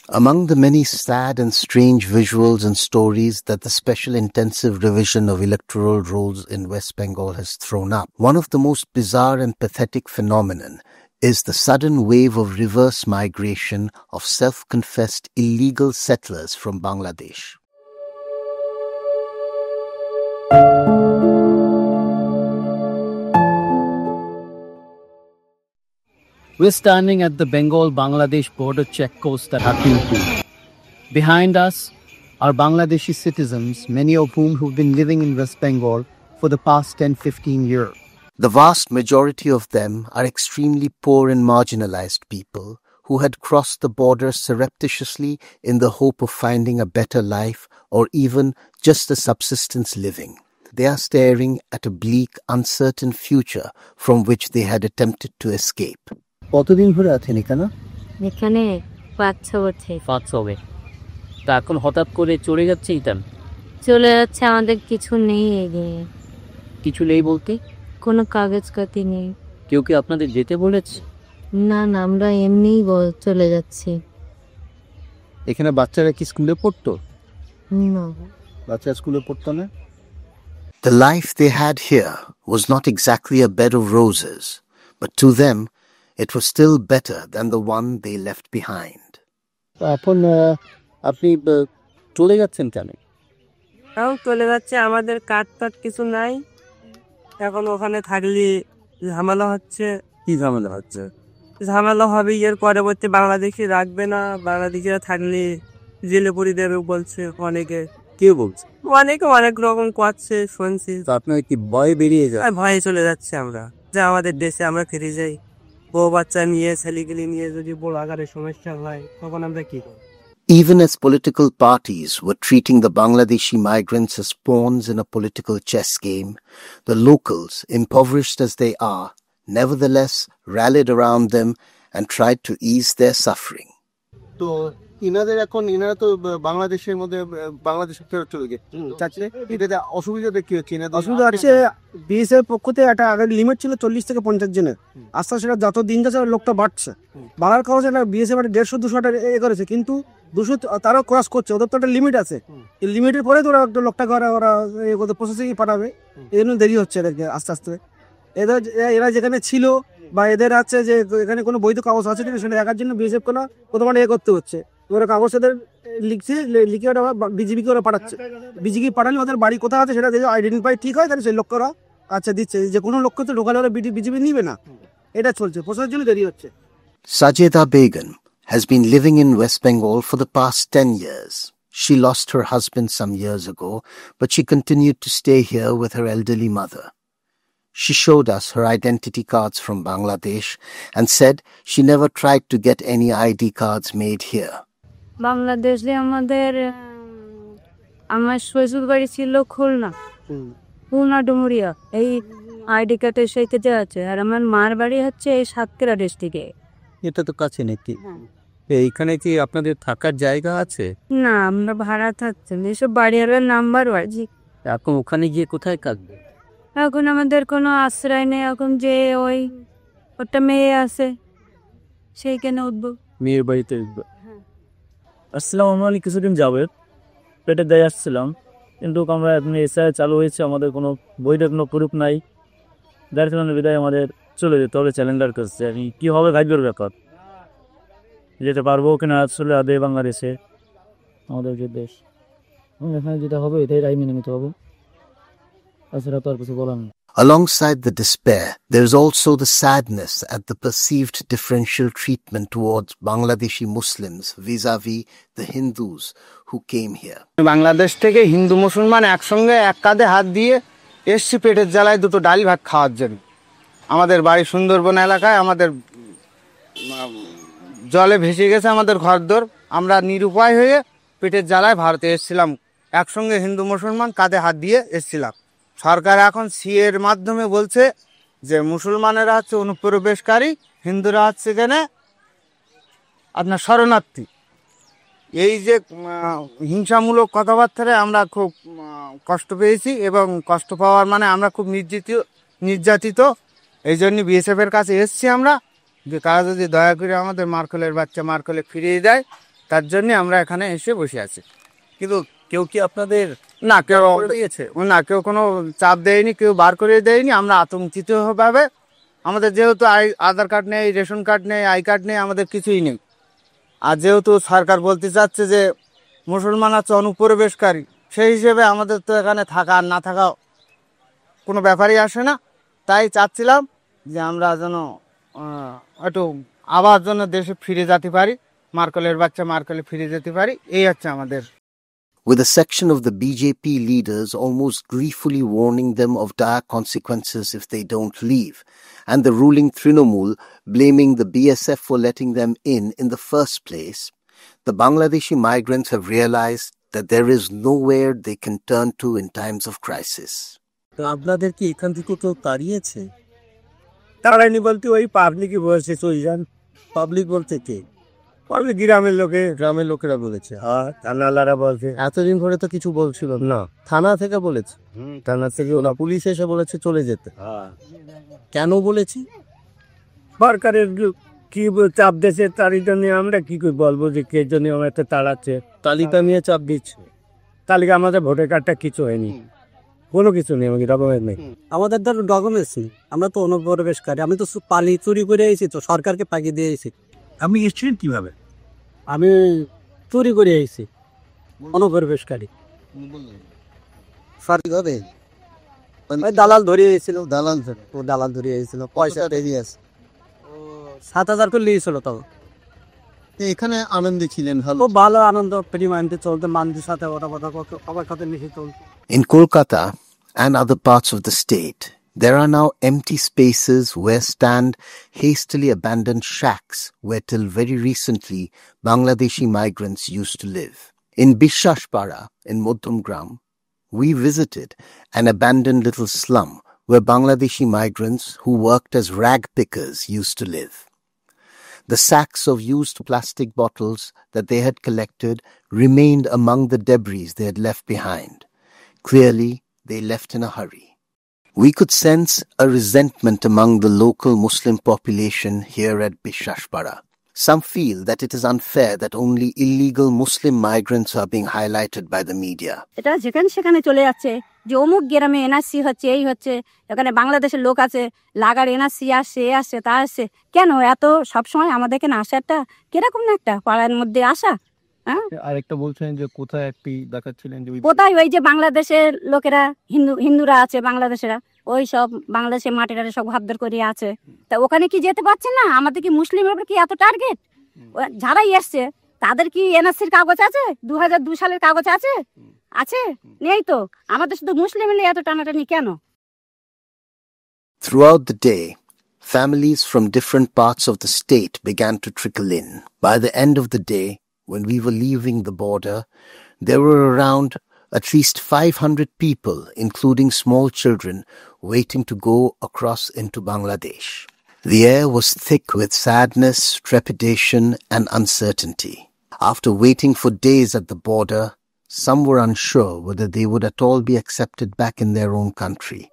Among the many sad and strange visuals and stories that the Special Intensive Revision of Electoral Rolls in West Bengal has thrown up, one of the most bizarre and pathetic phenomenon is the sudden wave of reverse migration of self-confessed illegal settlers from Bangladesh. We're standing at the Bengal-Bangladesh border check post at Hakimpur. Behind us are Bangladeshi citizens, many of whom have been living in West Bengal for the past 10-15 years. The vast majority of them are extremely poor and marginalized people who had crossed the border surreptitiously in the hope of finding a better life or even just a subsistence living. They are staring at a bleak, uncertain future from which they had attempted to escape. কতদিন ধরে আছেন এখানে? এখানে 5-6 বছর। 5 হবে। তা এখন হঠাৎ করে চলে যাচ্ছে এটা? চলে যাচ্ছে, আমাদের কিছু নেই এগিয়ে। কিছু নেই বলতে? কোনো কাগজপত্র নেই। কেউ কি আপনাদের যেতে বলেছে? না, আমরা এমনিই চলে যাচ্ছি। এখানে বাচ্চারা কি স্কুলে পড়তো? না, বাচ্চা স্কুলে পড়তো না? The life they had here was not exactly a bed of roses, but to them, it was still better than the one they left behind. এখন আপনি চলে যাচ্ছেন কেন? তাও চলে যাচ্ছে, আমাদের কাঠ কিছু নাই। এখন ওখানে থাকলে ঝামেলা হচ্ছে। কি ঝামেলা হচ্ছে? ঝামেলা হবে, এর পরবর্তী বাংলাদেশি রাখবে না, বাংলাদেশিরা থাকলে জেলে পুরি দেবে বলছে অনেকে। কে বলছে? অনেকে অনেক রকম করছে শুনছি। তো আপনার কি ভয় বেরিয়ে যায়? ভয়ে চলে যাচ্ছে আমরা, যে আমাদের দেশে আমরা ফিরে যাই। বউ বাচ্চা নিয়ে ছেলেগুলি নিয়ে যদি বড় আকারে সমস্যা হয় তখন আমরা কি করব? Even as political parties were treating the Bangladeshi migrants as pawns in a political chess game, the locals, impoverished as they are, nevertheless rallied around them and tried to ease their suffering. তো ইনারা তো বাংলাদেশের মধ্যে বাংলাদেশে ফেরত চলে গেছে। এটাতে অসুবিধাটা কি হচ্ছে? অসুবিধা হচ্ছে বিএসএফ পক্ষ থেকে একটা আগে লিমিট ছিল 40 থেকে 50 জনের। আস্তে আস্তে সেটা যত দিন যাচ্ছে লোকটা বাড়ছে। বাড়ার কারণে সেটা বিএসএফ 150-200টা করেছে, কিন্তু 200 তারাও ক্রস করছে। ওদের তো একটা লিমিট আছে, এই লিমিটের পরে তো ওরা একটা লোকটাকে ওরা প্রসেসিংয়ে পাঠাবে। এই জন্য দেরি হচ্ছে আস্তে আস্তে। এরা যেখানে ছিল বা এদের আছে যে এখানে কোনো বৈধ কাগজ আছে কিনা সেটা দেখার জন্য বিএসএফ কোনো প্রথমে করতে হচ্ছে। ওরা কাগজ এদের লিখে ওরা বিজিবিকে ওরা পাঠাচ্ছে। বিজিবি পাঠালে ওদের বাড়ি কোথায় আছে সেটা যদি আইডেন্টিফাই ঠিক হয় তাহলে সেই লোকরা আচ্ছা দিচ্ছে। যে কোনো লোককে তো ঢোকালে ওরা বিজিবি নিবে না। এটা চলছে, প্রসেসের জন্য দেরি হচ্ছে। Sajeda Begum has been living in West Bengal for the past 10 years. She lost her husband some years ago, but she continued to stay here with her elderly mother. She showed us her identity cards from Bangladesh and said she never tried to get any ID cards made here. বাংলাদেশে আমার শ্বশুর বাড়ি ছিল খুলনা ডুমুরিয়া, এই ID কার্ডের সাথে আছে। আর আমার মার বাড়ি হচ্ছে এই সাতক্ষীরা ডিস্ট্রিক্টে। এটা তো কাছে নাকি? এইখানে কি আপনাদের থাকার জায়গা আছে? না, আমরা ভাড়া থাকছি। এসব বাড়িওয়ালার নাম্বার বাড়ছি। এখন ওখানে গিয়ে কোথায় থাকবে? এখন আমাদের কোনো আশ্রয় নেই। এখন যে ওই ওটা মেয়ে আছে সেইখানে উঠবো, মেয়ের বাড়িতে উঠবো। আসসালামু আলাইকুম। কিছুদিন যাবে পেটে দিয়ে আসছিলাম, কিন্তু আমরা এখন এসআই চালু হয়েছে, আমাদের কোনো বইটা কোনো প্রুফ নাই। যার কারণে বিদায় আমাদের চলে যেতে হবে চ্যালেঞ্জার করছে। আমি কী হবে ভাগ্যের ব্যাপার, যেতে পারবো কিনা আসলে আদে বাংলাদেশে আমাদের যে দেশ, এখানে যেটা হবে এটাই রায় মেনে নিতে হবে। তাছাড়া তো আর কিছু বলার নেই। Alongside the despair, there is also the sadness at the perceived differential treatment towards Bangladeshi Muslims vis-a-vis the Hindus who came here. Bangladesh থেকে হিন্দু মুসলমান একসঙ্গে এক কাঁধে হাত দিয়ে এসছি পেটের জ্বালায় দুটো ডাল ভাত খাওয়ার জন্য। আমাদের বাড়ি সুন্দরবন এলাকায়, আমাদের জলে ভেসে গেছে আমাদের ঘরদোর। আমরা নিরুপায় হয়ে পেটের জ্বালায় ভারতে এসেছিলাম, একসঙ্গে হিন্দু মুসলমান কাঁধে হাত দিয়ে এসেছিলাম। সরকার এখন সিএর মাধ্যমে বলছে যে মুসলমানেরা হচ্ছে অনুপ্রবেশকারী, হিন্দুরা হচ্ছে কেনে আপনার শরণার্থী। এই যে হিংসামূলক কথাবার্তায় আমরা খুব কষ্ট পেয়েছি, এবং কষ্ট পাওয়ার মানে আমরা খুব নির্যাতিত। এই জন্য বিএসএফের কাছে এসছি আমরা, যে তারা যদি দয়া করে আমাদের মার্কলের বাচ্চা মার্কলে ফিরিয়ে দেয় তার জন্য আমরা এখানে এসে বসে আছি। কিন্তু কেউ কি আপনাদের না কেউ করে দিয়েছে? কেউ কোনো চাপ দেয়নি, কেউ বার করে দেয়নি। আমরা আতঙ্কিত ভাবে, আমাদের যেহেতু আধার কার্ড নেই, রেশন কার্ড নেই, আই কার্ড নেই, আমাদের কিছুই নেই। আর যেহেতু সরকার বলতে চাচ্ছে যে মুসলমান আছে অনুপ্রবেশকারী, সেই হিসেবে আমাদের তো এখানে থাকা আর না থাকা কোনো ব্যাপারই আসে না। তাই চাচ্ছিলাম যে আমরা যেন একটু আবার জন্য দেশে ফিরে যেতে পারি, মার্কেলের বাচ্চা মার্কেলে ফিরে যেতে পারি, এই হচ্ছে আমাদের। With a section of the BJP leaders almost gleefully warning them of dire consequences if they don't leave, and the ruling Trinamool blaming the BSF for letting them in the first place, the Bangladeshi migrants have realized that there is nowhere they can turn to in times of crisis. তো আপনাদের কি এখান থেকে কেউ তাড়িয়েছে? তাড়াইনি বলতে ওই পাবলিকই বলছে চলে যান। পাবলিক বলতে কে? পাবলিক গ্রামের লোকে, গ্রামের লোকেরা বলেছে। হ্যাঁ থানালারা বলছে। এতদিন ধরে তো কিছু বলছিল না। থানা থেকে বলেছে? থানা থেকে না, পুলিশ এসে বলেছে চলে যেতে। হ্যাঁ কেন বলেছি? সরকারের কি চাপ দিয়েছে তার জন্য আমরা কি করে বলবো যে কে জন্য আমার একটা তাড়াচ্ছে। তালিকা নিয়ে চাপ দিচ্ছে। তালিকা আমাদের ভোটার কার্ডটা কিছু হয়নি, কোনো কিছু নেই, আমাকে ডকুমেন্ট নেই। আমাদের ধরো ডকুমেন্টস নেই, আমরা তো অনুপ্রবেশকারী। আমি তো পালি চুরি করে এসেছি, তো সরকারকে পাকিয়ে দিয়ে এসেছি। আপনি এসেছিলেন কিভাবে? আমি চুরি করে এসেছি, অনুপ্রবেশকারী। কিভাবে? ওই দালাল ধরিয়ে এসেছিল, দালাল ধরিয়ে এসেছিল, পয়সা দিয়ে আছে 7,000 করে নিয়েছিল। তো এখানে আনন্দে ছিলেন? খুব ভালো আনন্দ, প্রেমানন্দে চলতে, মানুষের সাথে ওটা কথা সবার সাথে মিশে চলতে। In Kolkata and other parts of the state, there are now empty spaces where stand hastily abandoned shacks where till very recently Bangladeshi migrants used to live. In Bishashpara in Modhamgram, we visited an abandoned little slum where Bangladeshi migrants who worked as rag pickers used to live. The sacks of used plastic bottles that they had collected remained among the debris they had left behind. Clearly, they left in a hurry. We could sense a resentment among the local Muslim population here at Bishashpara. Some feel that it is unfair that only illegal Muslim migrants are being highlighted by the media. এটা যেখানে সেখানে চলে যাচ্ছে যে অমুক গ্রামে NRC হচ্ছে, এই হচ্ছে, এখানে বাংলাদেশের লোক আছে, লাগার এনআরসি আসছে, এ আসছে, তা আসছে। কেন এত সবসময় আমাদের কেন আসা একটা কিরকম না একটা পাড়ার মধ্যে আসা? হ্যাঁ, আরেকটা বলছেন যে কোথায় একটি দেখাচ্ছিলেন যে কোথায় ওই যে বাংলাদেশের লোকেরা, হিন্দুরা আছে বাংলাদেশেরা, ওই সব বাংলাদেশের মাটিটারে সব হাবদার করে আছে। তা ওখানে কি যেতে পারছে না? আমাদের কি মুসলিমের কি এত টার্গেট? যারাই এসছে তাদের কি এনআরসির কাগজ আছে? 2002 সালের কাগজ আছে? আছে? নেই তো। আমাদের শুধু মুসলিম এলে এত টানাটানি কেন? Throughout the day, families from different parts of the state began to trickle in. By the end of the day, when we were leaving the border, there were around at least 500 people, including small children, waiting to go across into Bangladesh. The air was thick with sadness, trepidation, and uncertainty. After waiting for days at the border, some were unsure whether they would at all be accepted back in their own country.